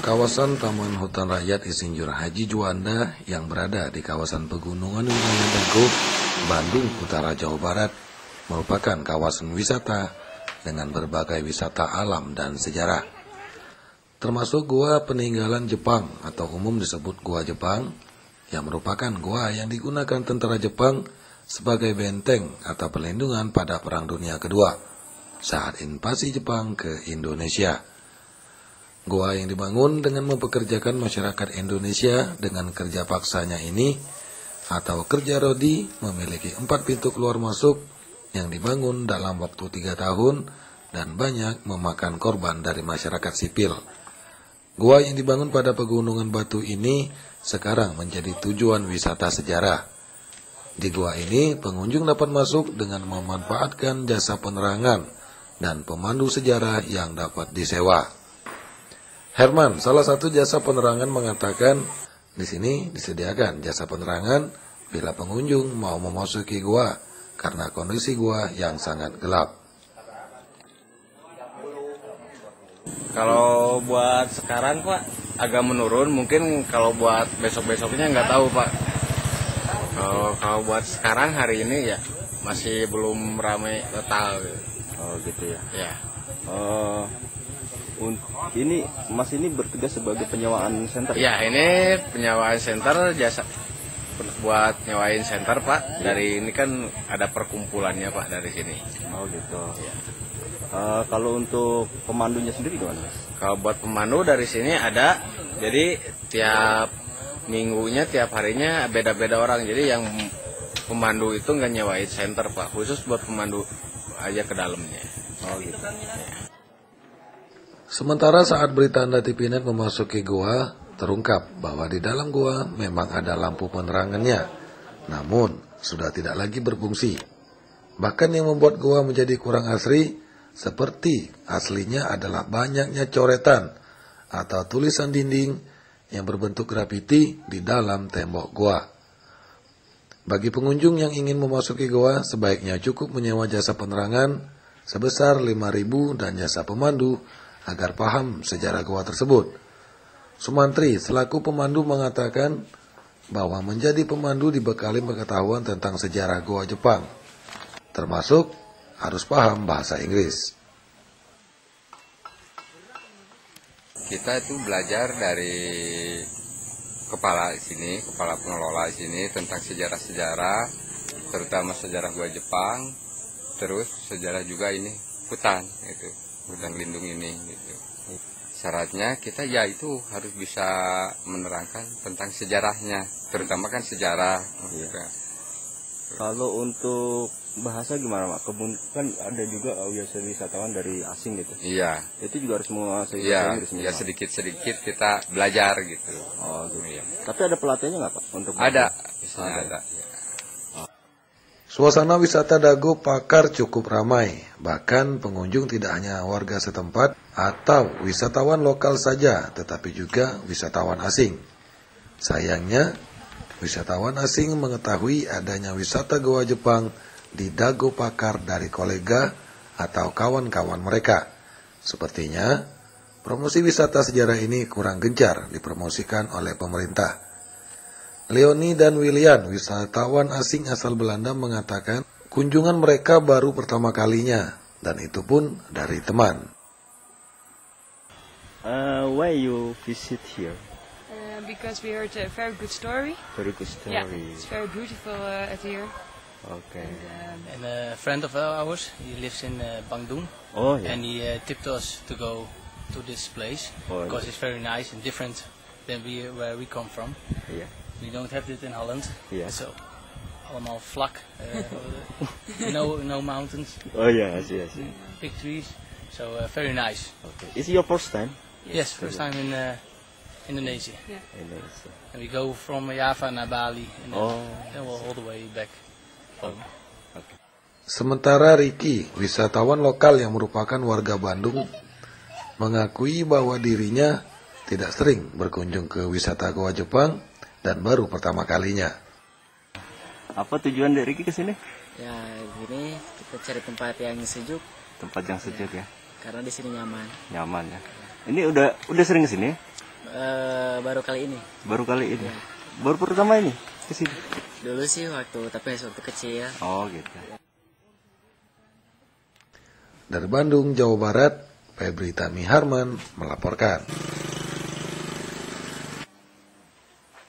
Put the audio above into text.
Kawasan Taman Hutan Rakyat Insinyur Haji Juanda yang berada di kawasan pegunungan wilayah Dago, Bandung Utara, Jawa Barat, merupakan kawasan wisata dengan berbagai wisata alam dan sejarah. Termasuk gua peninggalan Jepang atau umum disebut Gua Jepang, yang merupakan gua yang digunakan tentara Jepang sebagai benteng atau perlindungan pada Perang Dunia Kedua saat invasi Jepang ke Indonesia. Gua yang dibangun dengan mempekerjakan masyarakat Indonesia dengan kerja paksanya ini atau kerja rodi memiliki 4 pintu keluar masuk yang dibangun dalam waktu 3 tahun dan banyak memakan korban dari masyarakat sipil. Gua yang dibangun pada pegunungan batu ini sekarang menjadi tujuan wisata sejarah. Di gua ini pengunjung dapat masuk dengan memanfaatkan jasa penerangan dan pemandu sejarah yang dapat disewa. Herman, salah satu jasa penerangan, mengatakan di sini disediakan jasa penerangan bila pengunjung mau memasuki gua karena kondisi gua yang sangat gelap. Kalau buat sekarang Pak agak menurun, mungkin kalau buat besok-besoknya nggak tahu Pak. Kalau buat sekarang hari ini ya masih belum ramai total. Oh gitu ya. Ya. Ini Mas ini bertugas sebagai penyewaan center? Ya, ini penyewaan center, jasa buat nyewain center Pak. Dari ini kan ada perkumpulannya Pak dari sini. Oh gitu. Ya. Kalau untuk pemandunya sendiri gimana Mas? Kalau buat pemandu dari sini ada, jadi tiap minggunya, tiap harinya beda-beda orang. Jadi yang pemandu itu nggak nyewain center Pak, khusus buat pemandu aja ke dalamnya. Oh gitu. Ya. Sementara saat berita Anda TV Net memasuki gua, terungkap bahwa di dalam gua memang ada lampu penerangannya, namun sudah tidak lagi berfungsi. Bahkan yang membuat gua menjadi kurang asri, seperti aslinya adalah banyaknya coretan atau tulisan dinding yang berbentuk grafiti di dalam tembok gua. Bagi pengunjung yang ingin memasuki gua, sebaiknya cukup menyewa jasa penerangan sebesar 5.000 dan jasa pemandu agar paham sejarah gua tersebut. Sumantri selaku pemandu mengatakan bahwa menjadi pemandu dibekali pengetahuan tentang sejarah gua Jepang, termasuk harus paham bahasa Inggris. Kita itu belajar dari kepala pengelola sini tentang sejarah-sejarah, terutama sejarah gua Jepang, terus sejarah juga ini hutan itu. Hutan lindung ini gitu. Syaratnya kita ya itu harus bisa menerangkan tentang sejarahnya, terutama kan sejarah. Iya. Kalau untuk bahasa gimana Pak? Kan ada juga wisatawan dari asing gitu. Iya. Itu juga harus menguasai bahasa Inggris. Iya, sedikit-sedikit kita belajar gitu. Oh gitu. Iya. Tapi ada pelatihnya nggak Pak? Untuk ada. Ada. Ya. Suasana wisata Dago Pakar cukup ramai, bahkan pengunjung tidak hanya warga setempat atau wisatawan lokal saja, tetapi juga wisatawan asing. Sayangnya, wisatawan asing mengetahui adanya wisata Goa Jepang di Dago Pakar dari kolega atau kawan-kawan mereka. Sepertinya, promosi wisata sejarah ini kurang gencar dipromosikan oleh pemerintah. Leoni dan William, wisatawan asing asal Belanda, mengatakan kunjungan mereka baru pertama kalinya, dan itu pun dari teman. Why you visit here? Because we heard a very good story. Very good story. Yeah, it's very beautiful at here. Okay. And a friend of ours, he lives in Bandung, Oh yeah. and he tipped us to go to this place because it's very nice and different than where we come from. Yeah. We don't have it in Holland, Yeah. so allemaal vlak, no mountains, Oh yeah, I see. big trees, so very nice. Okay. Is it your first time? Yes, first time in Indonesia, Indonesia. and we go from Java to Bali, and Oh. then we'll all the way back home. Sementara Ricky, wisatawan lokal yang merupakan warga Bandung, mengakui bahwa dirinya tidak sering berkunjung ke wisata Goa Jepang dan baru pertama kalinya. Apa tujuan dari Ricky ke sini? Ya, gini kita cari tempat yang sejuk. Tempat yang sejuk ya. Karena di sini nyaman. Nyaman ya. Ini udah sering ke sini? Baru kali ini. Baru kali ini. Baru pertama ini ke sini. Dulu sih waktu kecil. Oh gitu. Dari Bandung, Jawa Barat, Febri Tami Harman melaporkan.